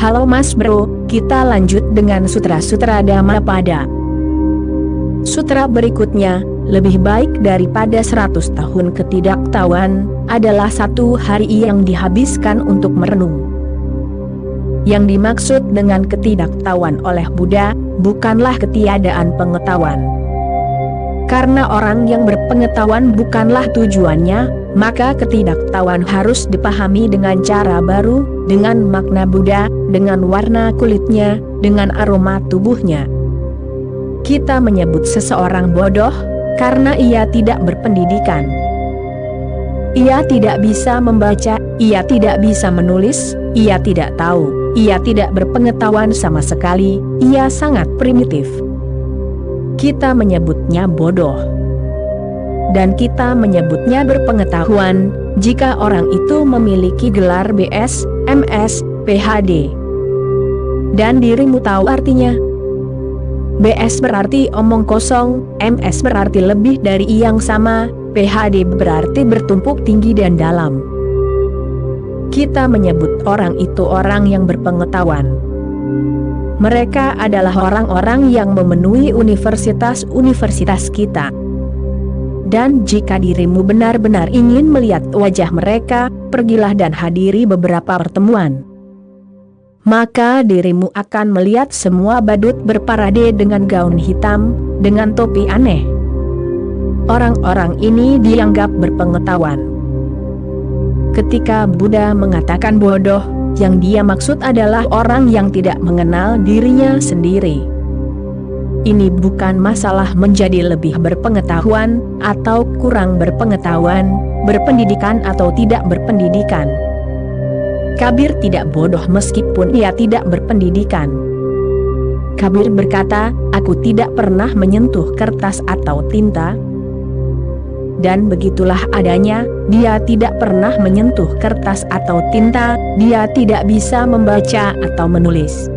Halo Mas Bro, kita lanjut dengan sutra-sutra Dhammapada. Sutra berikutnya, lebih baik daripada 100 tahun ketidaktahuan, adalah satu hari yang dihabiskan untuk merenung. Yang dimaksud dengan ketidaktahuan oleh Buddha, bukanlah ketiadaan pengetahuan. Karena orang yang berpengetahuan bukanlah tujuannya, maka ketidaktahuan harus dipahami dengan cara baru, dengan makna Buddha, dengan warna kulitnya, dengan aroma tubuhnya. Kita menyebut seseorang bodoh, karena ia tidak berpendidikan. Ia tidak bisa membaca, ia tidak bisa menulis, ia tidak tahu, ia tidak berpengetahuan sama sekali, ia sangat primitif. Kita menyebutnya bodoh. Dan kita menyebutnya berpengetahuan, jika orang itu memiliki gelar BS, MS, PhD. Dan dirimu tahu artinya? BS berarti omong kosong, MS berarti lebih dari yang sama, PhD berarti bertumpuk tinggi dan dalam. Kita menyebut orang itu orang yang berpengetahuan. Mereka adalah orang-orang yang memenuhi universitas-universitas kita. Dan jika dirimu benar-benar ingin melihat wajah mereka, pergilah dan hadiri beberapa pertemuan. Maka dirimu akan melihat semua badut berparade dengan gaun hitam, dengan topi aneh. Orang-orang ini dianggap berpengetahuan. Ketika Buddha mengatakan bodoh, yang dia maksud adalah orang yang tidak mengenal dirinya sendiri. Ini bukan masalah menjadi lebih berpengetahuan, atau kurang berpengetahuan, berpendidikan atau tidak berpendidikan. Kabir tidak bodoh meskipun ia tidak berpendidikan. Kabir berkata, aku tidak pernah menyentuh kertas atau tinta. Dan begitulah adanya, dia tidak pernah menyentuh kertas atau tinta, dia tidak bisa membaca atau menulis.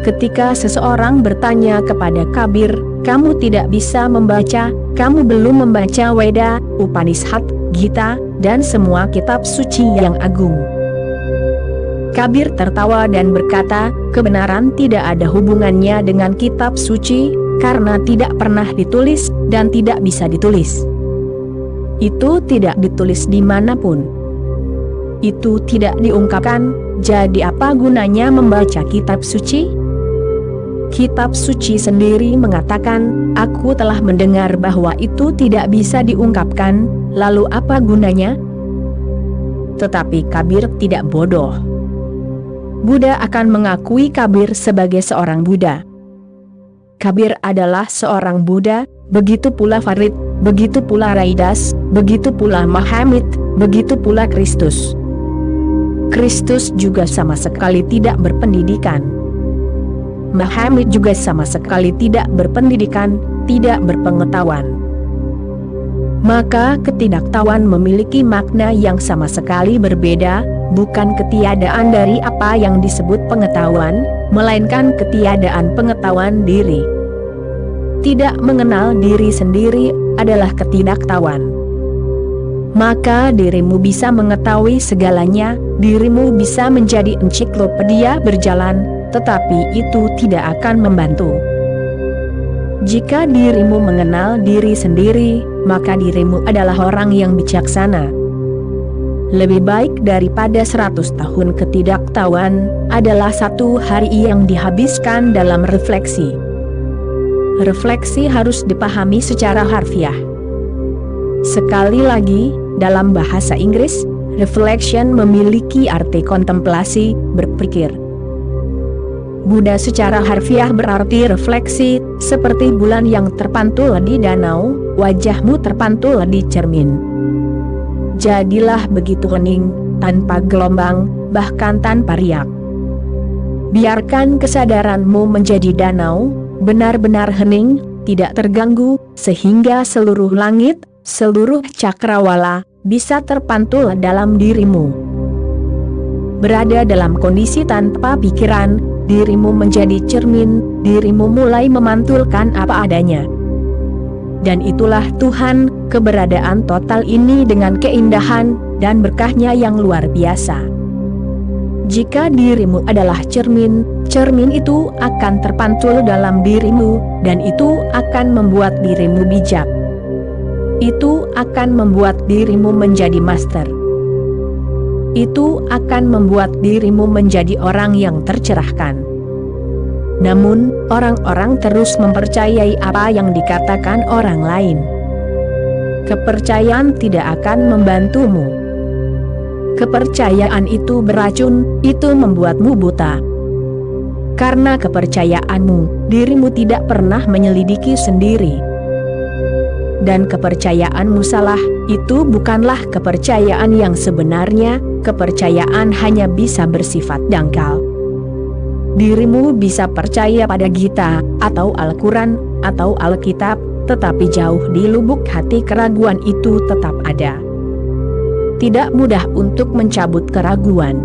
Ketika seseorang bertanya kepada Kabir, kamu tidak bisa membaca, kamu belum membaca Weda, Upanishad, Gita, dan semua kitab suci yang agung. Kabir tertawa dan berkata, kebenaran tidak ada hubungannya dengan kitab suci, karena tidak pernah ditulis, dan tidak bisa ditulis. Itu tidak ditulis dimanapun. Itu tidak diungkapkan, jadi apa gunanya membaca kitab suci? Kitab suci sendiri mengatakan, aku telah mendengar bahwa itu tidak bisa diungkapkan, lalu apa gunanya? Tetapi Kabir tidak bodoh. Buddha akan mengakui Kabir sebagai seorang Buddha. Kabir adalah seorang Buddha, begitu pula Farid, begitu pula Raidas, begitu pula Muhammad, begitu pula Kristus. Kristus juga sama sekali tidak berpendidikan. Muhammad juga sama sekali tidak berpendidikan, tidak berpengetahuan. Maka ketidaktahuan memiliki makna yang sama sekali berbeda, bukan ketiadaan dari apa yang disebut pengetahuan, melainkan ketiadaan pengetahuan diri. Tidak mengenal diri sendiri adalah ketidaktahuan. Maka dirimu bisa mengetahui segalanya, dirimu bisa menjadi ensiklopedia berjalan, tetapi itu tidak akan membantu. Jika dirimu mengenal diri sendiri, maka dirimu adalah orang yang bijaksana. Lebih baik daripada 100 tahun ketidaktahuan, adalah satu hari yang dihabiskan dalam refleksi. Refleksi harus dipahami secara harfiah. Sekali lagi, dalam bahasa Inggris, reflection memiliki arti kontemplasi, berpikir. Buddha secara harfiah berarti refleksi, seperti bulan yang terpantul di danau, wajahmu terpantul di cermin. Jadilah begitu hening, tanpa gelombang, bahkan tanpa riak. Biarkan kesadaranmu menjadi danau, benar-benar hening, tidak terganggu, sehingga seluruh langit, seluruh cakrawala, bisa terpantul dalam dirimu. Berada dalam kondisi tanpa pikiran, dirimu menjadi cermin, dirimu mulai memantulkan apa adanya. Dan itulah Tuhan, keberadaan total ini dengan keindahan dan berkahnya yang luar biasa. Jika dirimu adalah cermin, cermin itu akan terpantul dalam dirimu, dan itu akan membuat dirimu bijak. Itu akan membuat dirimu menjadi master. Itu akan membuat dirimu menjadi orang yang tercerahkan. Namun, orang-orang terus mempercayai apa yang dikatakan orang lain. Kepercayaan tidak akan membantumu. Kepercayaan itu beracun, itu membuatmu buta. Karena kepercayaanmu, dirimu tidak pernah menyelidiki sendiri. Dan kepercayaanmu salah, itu bukanlah kepercayaan yang sebenarnya, kepercayaan hanya bisa bersifat dangkal. Dirimu bisa percaya pada Gita, atau Al-Quran, atau Alkitab, tetapi jauh di lubuk hati keraguan itu tetap ada. Tidak mudah untuk mencabut keraguan.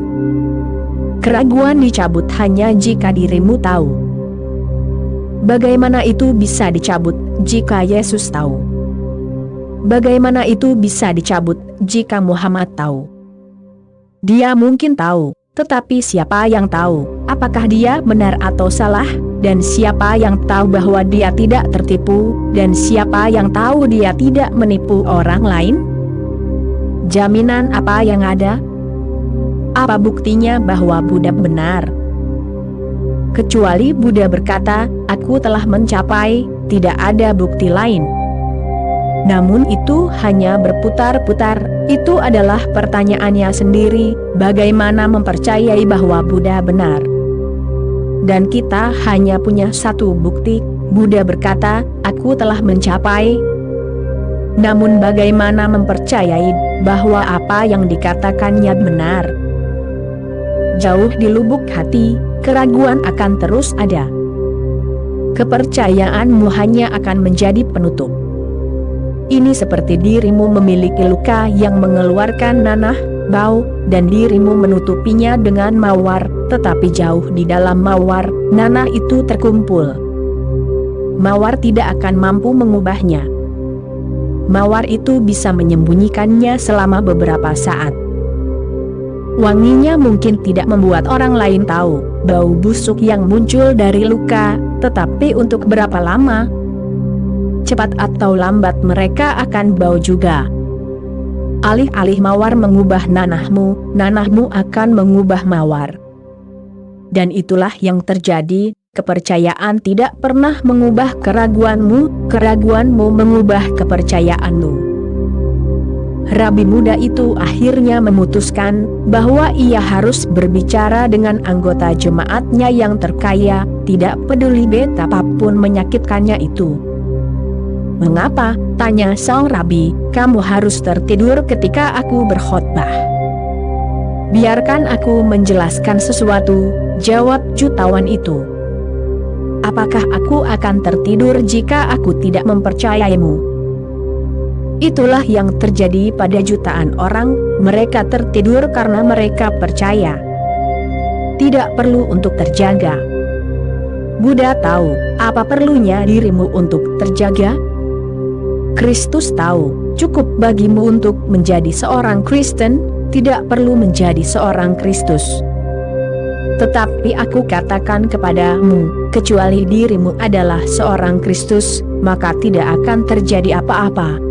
Keraguan dicabut hanya jika dirimu tahu. Bagaimana itu bisa dicabut jika Yesus tahu? Bagaimana itu bisa dicabut jika Muhammad tahu? Dia mungkin tahu, tetapi siapa yang tahu apakah dia benar atau salah? Dan siapa yang tahu bahwa dia tidak tertipu? Dan siapa yang tahu dia tidak menipu orang lain? Jaminan apa yang ada? Apa buktinya bahwa Buddha benar? Kecuali Buddha berkata, "Aku telah mencapai," tidak ada bukti lain. Namun itu hanya berputar-putar, itu adalah pertanyaannya sendiri, bagaimana mempercayai bahwa Buddha benar? Dan kita hanya punya satu bukti, Buddha berkata, "Aku telah mencapai." Namun bagaimana mempercayai bahwa apa yang dikatakannya benar? Jauh di lubuk hati, keraguan akan terus ada. Kepercayaanmu hanya akan menjadi penutup. Ini seperti dirimu memiliki luka yang mengeluarkan nanah, bau, dan dirimu menutupinya dengan mawar, tetapi jauh di dalam mawar, nanah itu terkumpul. Mawar tidak akan mampu mengubahnya. Mawar itu bisa menyembunyikannya selama beberapa saat. Wanginya mungkin tidak membuat orang lain tahu bau busuk yang muncul dari luka, tetapi untuk berapa lama? Cepat atau lambat mereka akan bau juga. Alih-alih mawar mengubah nanahmu, nanahmu akan mengubah mawar. Dan itulah yang terjadi, kepercayaan tidak pernah mengubah keraguanmu, keraguanmu mengubah kepercayaanmu. Rabi muda itu akhirnya memutuskan bahwa ia harus berbicara dengan anggota jemaatnya yang terkaya, tidak peduli betapapun menyakitkannya itu. "Mengapa?" tanya sang rabi, "kamu harus tertidur ketika aku berkhotbah?" "Biarkan aku menjelaskan sesuatu," jawab jutawan itu. "Apakah aku akan tertidur jika aku tidak mempercayaimu?" Itulah yang terjadi pada jutaan orang, mereka tertidur karena mereka percaya. Tidak perlu untuk terjaga. Buddha tahu, apa perlunya dirimu untuk terjaga? Kristus tahu, cukup bagimu untuk menjadi seorang Kristen, tidak perlu menjadi seorang Kristus. Tetapi aku katakan kepadamu, kecuali dirimu adalah seorang Kristus, maka tidak akan terjadi apa-apa.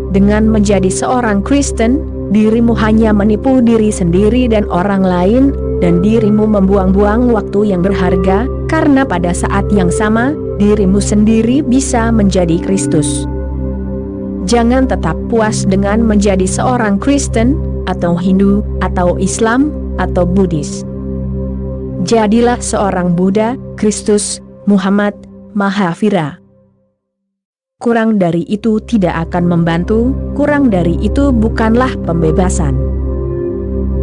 Dengan menjadi seorang Kristen, dirimu hanya menipu diri sendiri dan orang lain, dan dirimu membuang-buang waktu yang berharga, karena pada saat yang sama, dirimu sendiri bisa menjadi Kristus. Jangan tetap puas dengan menjadi seorang Kristen, atau Hindu, atau Islam, atau Buddhis. Jadilah seorang Buddha, Kristus, Muhammad, Mahavira. Kurang dari itu tidak akan membantu, kurang dari itu bukanlah pembebasan.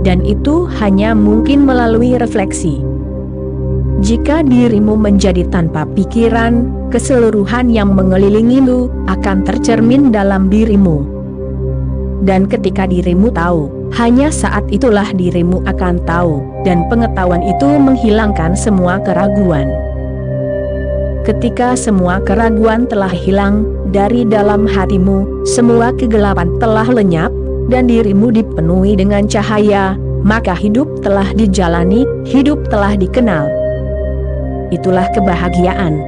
Dan itu hanya mungkin melalui refleksi. Jika dirimu menjadi tanpa pikiran, keseluruhan yang mengelilingimu akan tercermin dalam dirimu. Dan ketika dirimu tahu, hanya saat itulah dirimu akan tahu, dan pengetahuan itu menghilangkan semua keraguan. Ketika semua keraguan telah hilang dari dalam hatimu, semua kegelapan telah lenyap, dan dirimu dipenuhi dengan cahaya, maka hidup telah dijalani, hidup telah dikenal. Itulah kebahagiaan.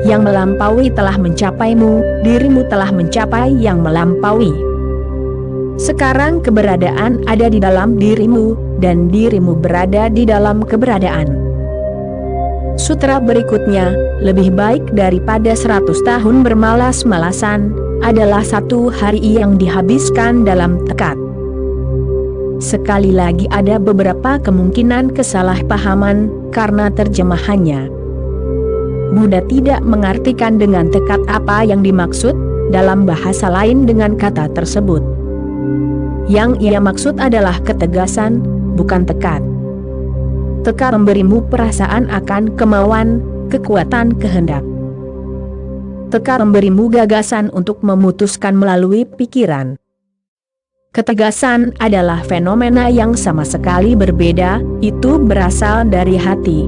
Yang melampaui telah mencapaimu, dirimu telah mencapai yang melampaui. Sekarang keberadaan ada di dalam dirimu, dan dirimu berada di dalam keberadaan. Sutra berikutnya, lebih baik daripada 100 tahun bermalas-malasan, adalah 1 hari yang dihabiskan dalam tekad. Sekali lagi ada beberapa kemungkinan kesalahpahaman, karena terjemahannya. Buddha tidak mengartikan dengan tekad apa yang dimaksud, dalam bahasa lain dengan kata tersebut. Yang ia maksud adalah ketegasan, bukan tekad. Tekad memberimu perasaan akan kemauan, kekuatan kehendak. Tekad memberimu gagasan untuk memutuskan melalui pikiran. Ketegasan adalah fenomena yang sama sekali berbeda, itu berasal dari hati.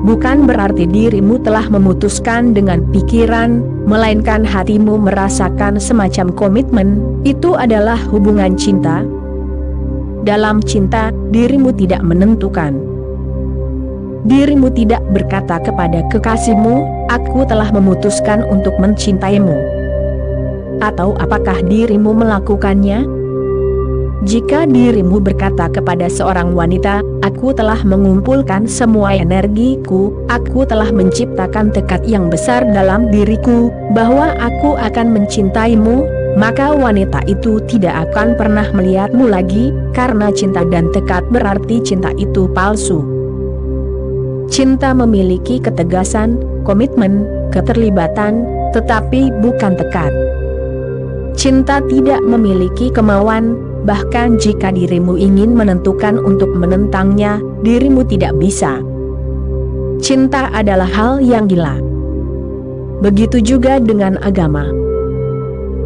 Bukan berarti dirimu telah memutuskan dengan pikiran, melainkan hatimu merasakan semacam komitmen, itu adalah hubungan cinta. Dalam cinta, dirimu tidak menentukan. Dirimu tidak berkata kepada kekasihmu, aku telah memutuskan untuk mencintaimu. Atau apakah dirimu melakukannya? Jika dirimu berkata kepada seorang wanita, aku telah mengumpulkan semua energiku, aku telah menciptakan tekad yang besar dalam diriku, bahwa aku akan mencintaimu, maka wanita itu tidak akan pernah melihatmu lagi, karena cinta dan tekad berarti cinta itu palsu. Cinta memiliki ketegasan, komitmen, keterlibatan, tetapi bukan tekad. Cinta tidak memiliki kemauan, bahkan jika dirimu ingin menentukan untuk menentangnya, dirimu tidak bisa. Cinta adalah hal yang gila. Begitu juga dengan agama.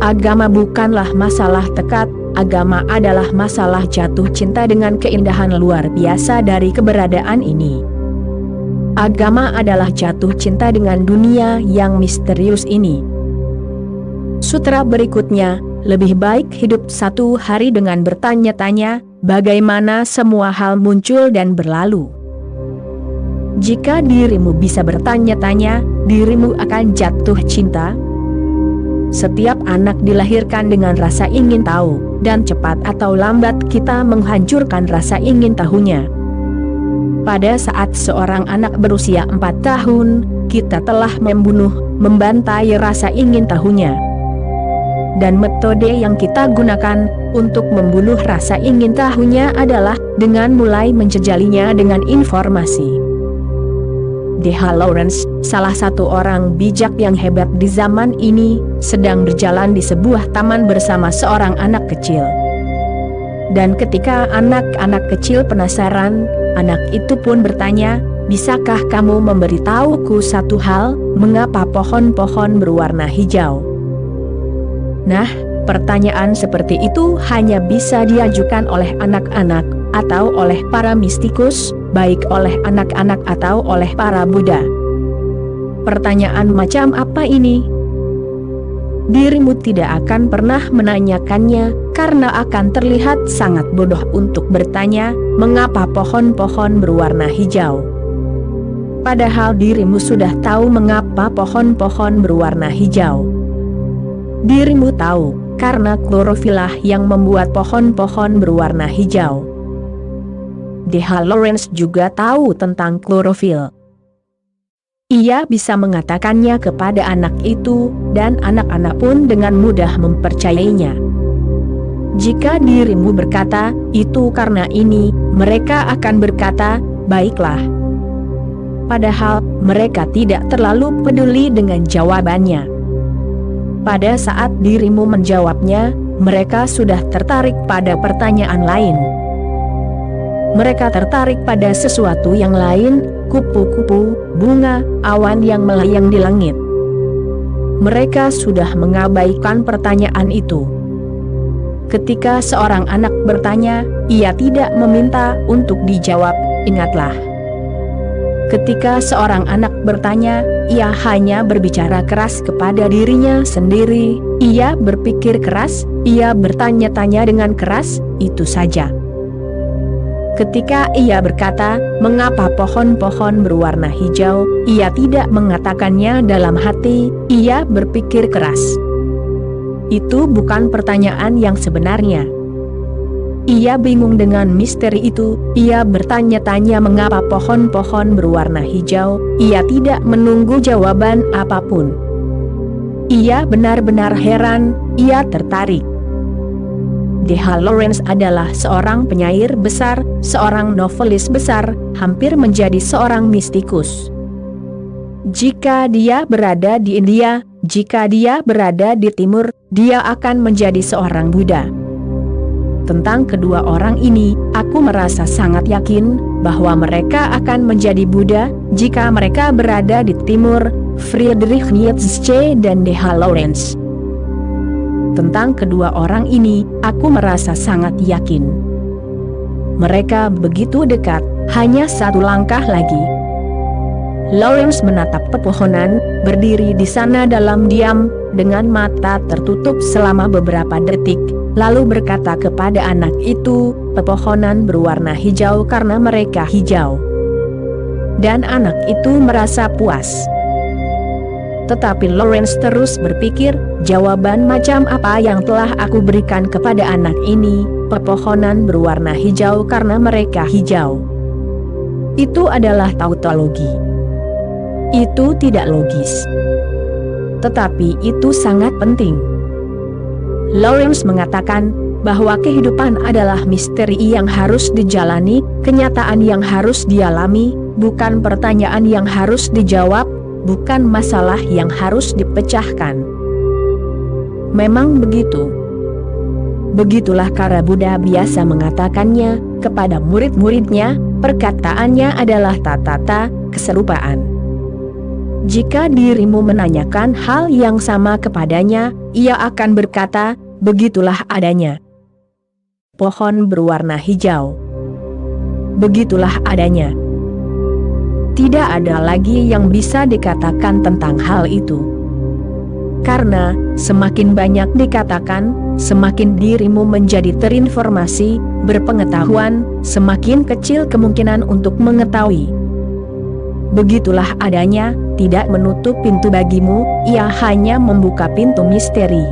Agama bukanlah masalah tekad, agama adalah masalah jatuh cinta dengan keindahan luar biasa dari keberadaan ini. Agama adalah jatuh cinta dengan dunia yang misterius ini. Sutra berikutnya, lebih baik hidup 1 hari dengan bertanya-tanya, bagaimana semua hal muncul dan berlalu. Jika dirimu bisa bertanya-tanya, dirimu akan jatuh cinta. Setiap anak dilahirkan dengan rasa ingin tahu, dan cepat atau lambat kita menghancurkan rasa ingin tahunya. Pada saat seorang anak berusia 4 tahun, kita telah membunuh, membantai rasa ingin tahunya. Dan metode yang kita gunakan untuk membunuh rasa ingin tahunya adalah dengan mulai menjejalinya dengan informasi. D.H. Lawrence, salah satu orang bijak yang hebat di zaman ini, sedang berjalan di sebuah taman bersama seorang anak kecil. Dan ketika anak-anak kecil penasaran, anak itu pun bertanya, bisakah kamu memberitahuku satu hal, mengapa pohon-pohon berwarna hijau? Nah, pertanyaan seperti itu hanya bisa diajukan oleh anak-anak, atau oleh para mistikus, baik oleh anak-anak atau oleh para Buddha. Pertanyaan macam apa ini? Dirimu tidak akan pernah menanyakannya, karena akan terlihat sangat bodoh untuk bertanya, mengapa pohon-pohon berwarna hijau? Padahal dirimu sudah tahu mengapa pohon-pohon berwarna hijau. Dirimu tahu, karena klorofilah yang membuat pohon-pohon berwarna hijau. D.H. Lawrence juga tahu tentang klorofil. Ia bisa mengatakannya kepada anak itu, dan anak-anak pun dengan mudah mempercayainya. Jika dirimu berkata, itu karena ini, mereka akan berkata, baiklah. Padahal, mereka tidak terlalu peduli dengan jawabannya. Pada saat dirimu menjawabnya, mereka sudah tertarik pada pertanyaan lain. Mereka tertarik pada sesuatu yang lain, kupu-kupu, bunga, awan yang melayang di langit. Mereka sudah mengabaikan pertanyaan itu. Ketika seorang anak bertanya, ia tidak meminta untuk dijawab, ingatlah. Ketika seorang anak bertanya, ia hanya berbicara keras kepada dirinya sendiri, ia berpikir keras, ia bertanya-tanya dengan keras, itu saja. Ketika ia berkata, "Mengapa pohon-pohon berwarna hijau?" Ia tidak mengatakannya dalam hati, ia berpikir keras. Itu bukan pertanyaan yang sebenarnya. Ia bingung dengan misteri itu, ia bertanya-tanya mengapa pohon-pohon berwarna hijau, ia tidak menunggu jawaban apapun. Ia benar-benar heran, ia tertarik. D.H. Lawrence adalah seorang penyair besar, seorang novelis besar, hampir menjadi seorang mistikus. Jika dia berada di India, jika dia berada di Timur, dia akan menjadi seorang Buddha. Tentang kedua orang ini, aku merasa sangat yakin bahwa mereka akan menjadi Buddha jika mereka berada di Timur, Friedrich Nietzsche dan D.H. Lawrence. Tentang kedua orang ini, aku merasa sangat yakin. Mereka begitu dekat, hanya satu langkah lagi. Lawrence menatap pepohonan, berdiri di sana dalam diam, dengan mata tertutup selama beberapa detik, lalu berkata kepada anak itu, "Pepohonan berwarna hijau karena mereka hijau." Dan anak itu merasa puas. Tetapi Lawrence terus berpikir, jawaban macam apa yang telah aku berikan kepada anak ini, pepohonan berwarna hijau karena mereka hijau. Itu adalah tautologi. Itu tidak logis. Tetapi itu sangat penting. Lawrence mengatakan bahwa kehidupan adalah misteri yang harus dijalani, kenyataan yang harus dialami, bukan pertanyaan yang harus dijawab, bukan masalah yang harus dipecahkan. Memang begitu. Begitulah para Buddha biasa mengatakannya kepada murid-muridnya, perkataannya adalah tatata, keserupaan. Jika dirimu menanyakan hal yang sama kepadanya, ia akan berkata, begitulah adanya. Pohon berwarna hijau. Begitulah adanya. Tidak ada lagi yang bisa dikatakan tentang hal itu. Karena, semakin banyak dikatakan, semakin dirimu menjadi terinformasi, berpengetahuan, semakin kecil kemungkinan untuk mengetahui. Begitulah adanya, tidak menutup pintu bagimu, ia hanya membuka pintu misteri.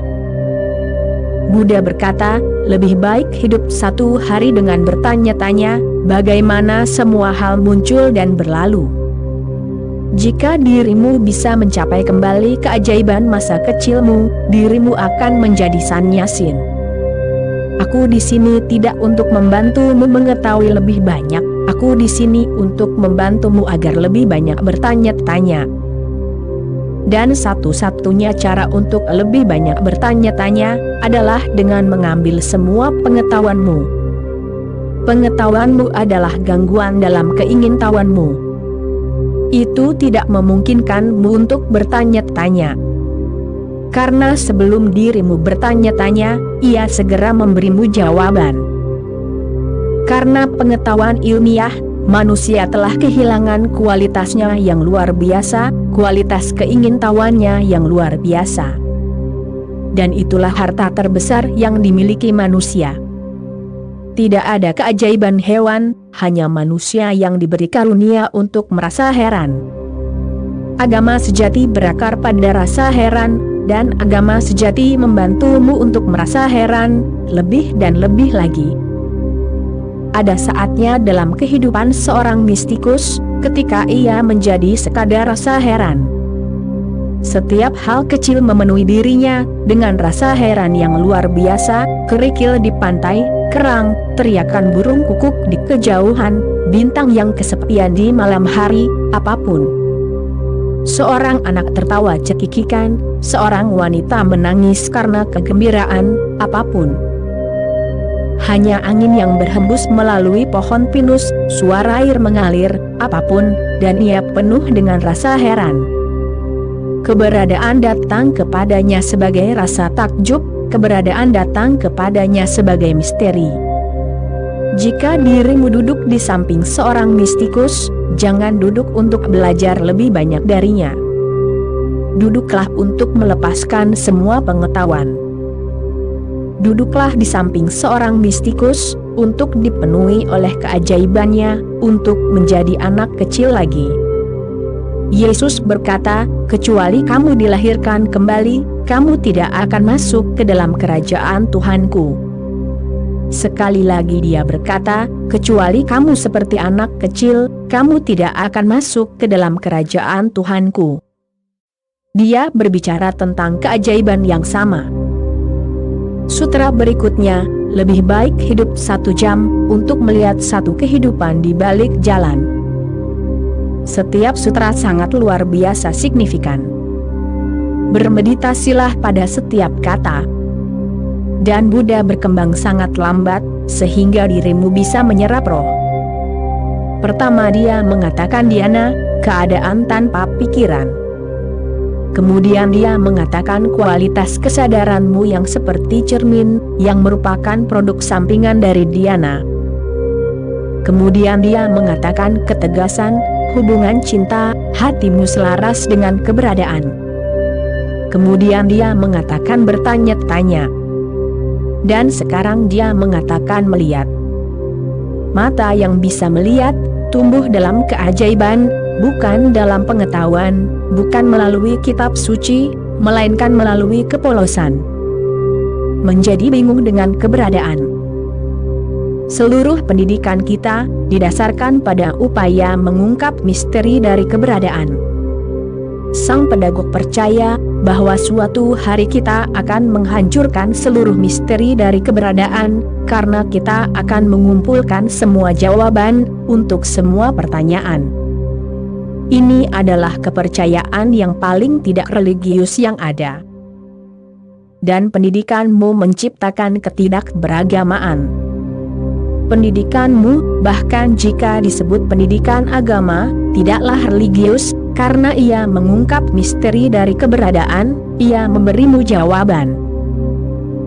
Buddha berkata, lebih baik hidup satu hari dengan bertanya-tanya, bagaimana semua hal muncul dan berlalu. Jika dirimu bisa mencapai kembali keajaiban masa kecilmu, dirimu akan menjadi sannyasin. Aku di sini tidak untuk membantumu mengetahui lebih banyak, aku di sini untuk membantumu agar lebih banyak bertanya-tanya. Dan satu-satunya cara untuk lebih banyak bertanya-tanya adalah dengan mengambil semua pengetahuanmu. Pengetahuanmu adalah gangguan dalam keingintahuanmu. Itu tidak memungkinkanmu untuk bertanya-tanya. Karena sebelum dirimu bertanya-tanya, ia segera memberimu jawaban. Karena pengetahuan ilmiah, manusia telah kehilangan kualitasnya yang luar biasa, kualitas keingintahuannya yang luar biasa. Dan itulah harta terbesar yang dimiliki manusia. Tidak ada keajaiban hewan, hanya manusia yang diberi karunia untuk merasa heran. Agama sejati berakar pada rasa heran, dan agama sejati membantumu untuk merasa heran, lebih dan lebih lagi. Ada saatnya dalam kehidupan seorang mistikus, ketika ia menjadi sekadar rasa heran. Setiap hal kecil memenuhi dirinya, dengan rasa heran yang luar biasa, kerikil di pantai, kerang, teriakan burung kukuk di kejauhan, bintang yang kesepian di malam hari, apapun. Seorang anak tertawa cekikikan, seorang wanita menangis karena kegembiraan, apapun. Hanya angin yang berhembus melalui pohon pinus, suara air mengalir, apapun, dan ia penuh dengan rasa heran. Keberadaan datang kepadanya sebagai rasa takjub, keberadaan datang kepadanya sebagai misteri. Jika dirimu duduk di samping seorang mistikus, jangan duduk untuk belajar lebih banyak darinya. Duduklah untuk melepaskan semua pengetahuan. duduklah di samping seorang mistikus, untuk dipenuhi oleh keajaibannya, untuk menjadi anak kecil lagi. Yesus berkata, kecuali kamu dilahirkan kembali, kamu tidak akan masuk ke dalam kerajaan Tuhanku. Sekali lagi dia berkata, kecuali kamu seperti anak kecil, kamu tidak akan masuk ke dalam kerajaan Tuhanku. Dia berbicara tentang keajaiban yang sama. Sutra berikutnya, lebih baik hidup 1 jam, untuk melihat satu kehidupan di balik jalan. Setiap sutra sangat luar biasa signifikan. Bermeditasilah pada setiap kata. Dan Buddha berkembang sangat lambat, sehingga dirimu bisa menyerap roh. Pertama dia mengatakan dhyana, keadaan tanpa pikiran. Kemudian dia mengatakan kualitas kesadaranmu yang seperti cermin, yang merupakan produk sampingan dari dhyana. Kemudian dia mengatakan ketegasan, hubungan cinta, hatimu selaras dengan keberadaan. Kemudian dia mengatakan bertanya-tanya. Dan sekarang dia mengatakan melihat. Mata yang bisa melihat, tumbuh dalam keajaiban, bukan dalam pengetahuan, bukan melalui kitab suci, melainkan melalui kepolosan. Menjadi bingung dengan keberadaan. Seluruh pendidikan kita didasarkan pada upaya mengungkap misteri dari keberadaan. Sang pedagog percaya bahwa suatu hari kita akan menghancurkan seluruh misteri dari keberadaan, karena kita akan mengumpulkan semua jawaban untuk semua pertanyaan. Ini adalah kepercayaan yang paling tidak religius yang ada. Dan pendidikanmu menciptakan ketidakberagamaan. Pendidikanmu, bahkan jika disebut pendidikan agama, tidaklah religius, karena ia mengungkap misteri dari keberadaan, ia memberimu jawaban.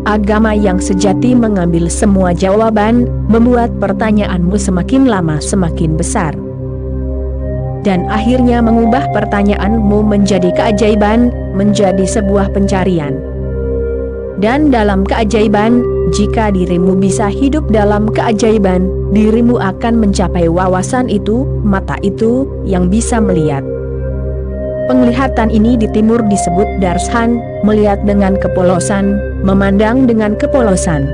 Agama yang sejati mengambil semua jawaban, membuat pertanyaanmu semakin lama semakin besar. Dan akhirnya mengubah pertanyaanmu menjadi keajaiban, menjadi sebuah pencarian. Dan dalam keajaiban, jika dirimu bisa hidup dalam keajaiban, dirimu akan mencapai wawasan itu, mata itu, yang bisa melihat. Penglihatan ini di timur disebut darshan, melihat dengan kepolosan, memandang dengan kepolosan.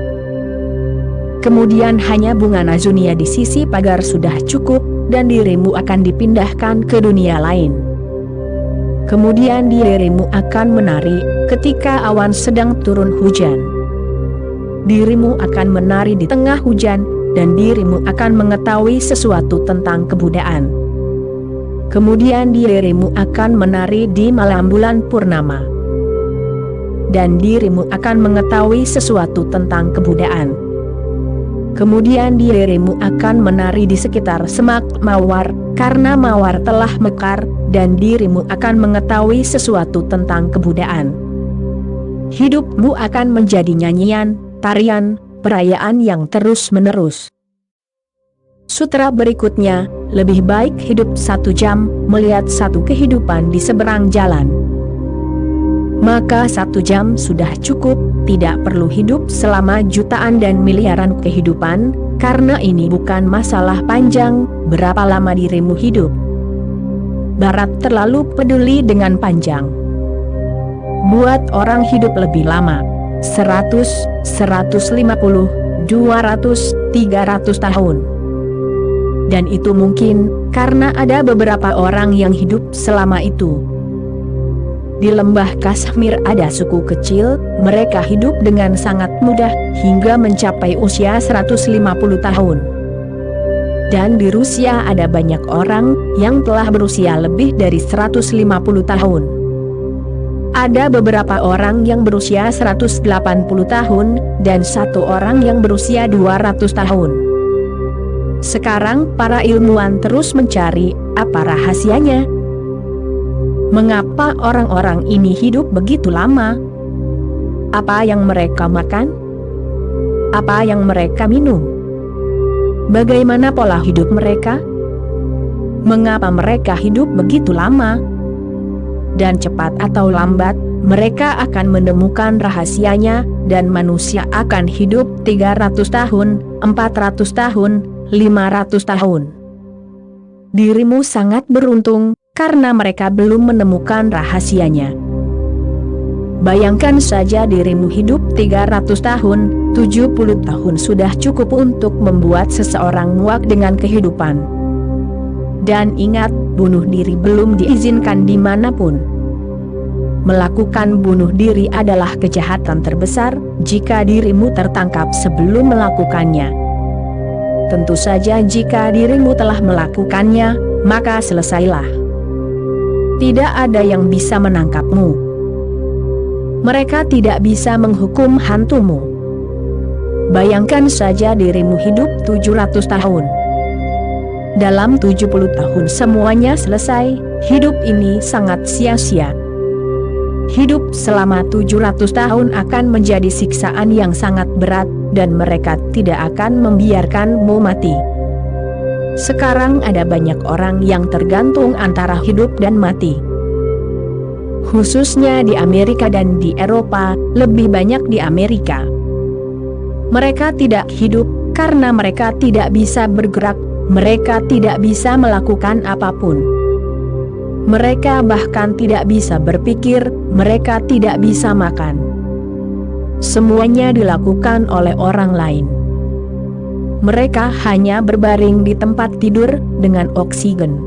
Kemudian hanya bunga nazunia di sisi pagar sudah cukup, dan dirimu akan dipindahkan ke dunia lain. Kemudian dirimu akan menari, ketika awan sedang turun hujan. Dirimu akan menari di tengah hujan, dan dirimu akan mengetahui sesuatu tentang kebudayaan. Kemudian dirimu akan menari di malam bulan purnama. Dan dirimu akan mengetahui sesuatu tentang kebudayaan. Kemudian dirimu akan menari di sekitar semak mawar, karena mawar telah mekar, dan dirimu akan mengetahui sesuatu tentang kebudayaan. Hidupmu akan menjadi nyanyian, tarian, perayaan yang terus-menerus. Sutra berikutnya, lebih baik hidup 1 jam, melihat satu kehidupan di seberang jalan. Maka 1 jam sudah cukup, tidak perlu hidup selama jutaan dan miliaran kehidupan, karena ini bukan masalah panjang, berapa lama dirimu hidup. Barat terlalu peduli dengan panjang. Buat orang hidup lebih lama, 100, 150, 200, 300 tahun. Dan itu mungkin, karena ada beberapa orang yang hidup selama itu. Di lembah Kashmir ada suku kecil, mereka hidup dengan sangat mudah, hingga mencapai usia 150 tahun. Dan di Rusia ada banyak orang yang telah berusia lebih dari 150 tahun. Ada beberapa orang yang berusia 180 tahun, dan satu orang yang berusia 200 tahun. Sekarang para ilmuwan terus mencari, apa rahasianya? Mengapa orang-orang ini hidup begitu lama? Apa yang mereka makan? Apa yang mereka minum? Bagaimana pola hidup mereka? Mengapa mereka hidup begitu lama? Dan cepat atau lambat, mereka akan menemukan rahasianya, dan manusia akan hidup 300 tahun, 400 tahun, 500 tahun. Dirimu sangat beruntung, karena mereka belum menemukan rahasianya. Bayangkan saja dirimu hidup 300 tahun, 70 tahun sudah cukup untuk membuat seseorang muak dengan kehidupan. Dan ingat, bunuh diri belum diizinkan dimanapun. Melakukan bunuh diri adalah kejahatan terbesar, jika dirimu tertangkap sebelum melakukannya. Tentu saja jika dirimu telah melakukannya, maka selesailah. Tidak ada yang bisa menangkapmu. Mereka tidak bisa menghukum hantumu. Bayangkan saja dirimu hidup 700 tahun. Dalam 70 tahun semuanya selesai, hidup ini sangat sia-sia. Hidup selama 700 tahun akan menjadi siksaan yang sangat berat, dan mereka tidak akan membiarkanmu mati. Sekarang ada banyak orang yang tergantung antara hidup dan mati. Khususnya di Amerika dan di Eropa, lebih banyak di Amerika. Mereka tidak hidup, karena mereka tidak bisa bergerak, mereka tidak bisa melakukan apapun. Mereka bahkan tidak bisa berpikir, mereka tidak bisa makan. Semuanya dilakukan oleh orang lain. Mereka hanya berbaring di tempat tidur, dengan oksigen.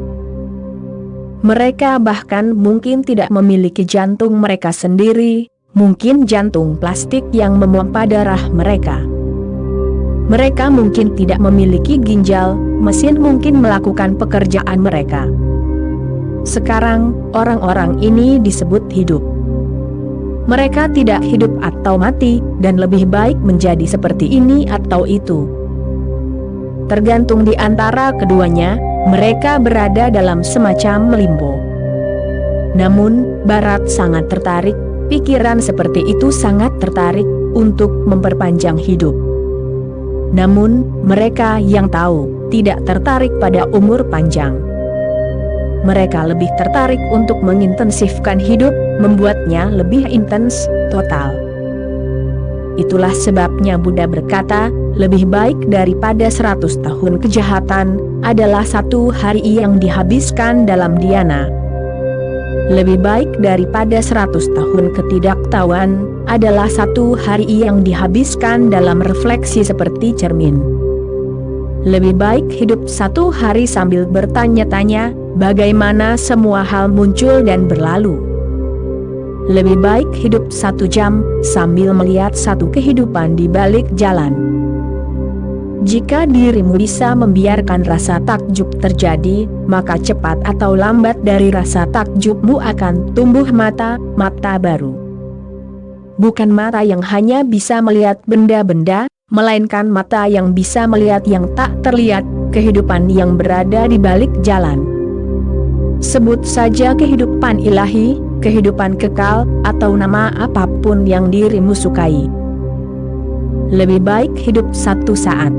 Mereka bahkan mungkin tidak memiliki jantung mereka sendiri, mungkin jantung plastik yang memompa darah mereka. Mereka mungkin tidak memiliki ginjal, mesin mungkin melakukan pekerjaan mereka. Sekarang, orang-orang ini disebut hidup. Mereka tidak hidup atau mati, dan lebih baik menjadi seperti ini atau itu. Tergantung di antara keduanya, mereka berada dalam semacam limbo. Namun, Barat sangat tertarik, pikiran seperti itu sangat tertarik, untuk memperpanjang hidup. Namun, mereka yang tahu, tidak tertarik pada umur panjang. Mereka lebih tertarik untuk mengintensifkan hidup, membuatnya lebih intens, total. Itulah sebabnya Buddha berkata, lebih baik daripada 100 tahun kejahatan, adalah 1 hari yang dihabiskan dalam dhyana. Lebih baik daripada 100 tahun ketidaktahuan, adalah 1 hari yang dihabiskan dalam refleksi seperti cermin. Lebih baik hidup 1 hari sambil bertanya-tanya, bagaimana semua hal muncul dan berlalu. Lebih baik hidup 1 jam, sambil melihat satu kehidupan di balik jalan. Jika dirimu bisa membiarkan rasa takjub terjadi, maka cepat atau lambat dari rasa takjubmu akan tumbuh mata baru. Bukan mata yang hanya bisa melihat benda-benda, melainkan mata yang bisa melihat yang tak terlihat, kehidupan yang berada di balik jalan. Sebut saja kehidupan ilahi, kehidupan kekal, atau nama apapun yang dirimu sukai. Lebih baik hidup 1 saat.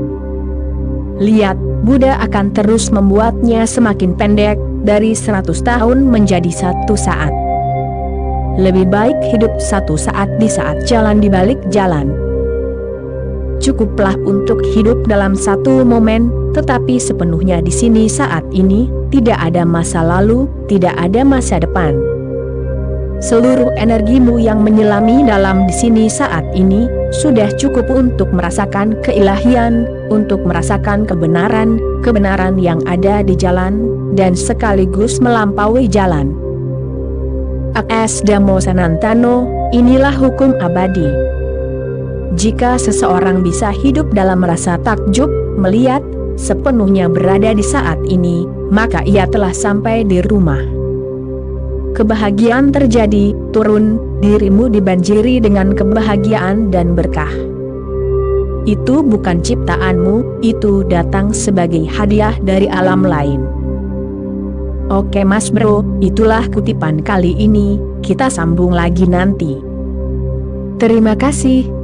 Lihat, Buddha akan terus membuatnya semakin pendek, dari 100 tahun menjadi 1 saat. Lebih baik hidup 1 saat di saat jalan di balik jalan. Cukuplah untuk hidup dalam 1 momen, tetapi sepenuhnya di sini saat ini, tidak ada masa lalu, tidak ada masa depan. Seluruh energimu yang menyelami dalam di sini saat ini, sudah cukup untuk merasakan keilahian, untuk merasakan kebenaran yang ada di jalan, dan sekaligus melampaui jalan. As Dhammo Sanantano, inilah hukum abadi. Jika seseorang bisa hidup dalam rasa takjub, melihat, sepenuhnya berada di saat ini, maka ia telah sampai di rumah. Kebahagiaan terjadi, turun, dirimu dibanjiri dengan kebahagiaan dan berkah. Itu bukan ciptaanmu, itu datang sebagai hadiah dari alam lain. Oke Mas Bro, itulah kutipan kali ini, kita sambung lagi nanti. Terima kasih.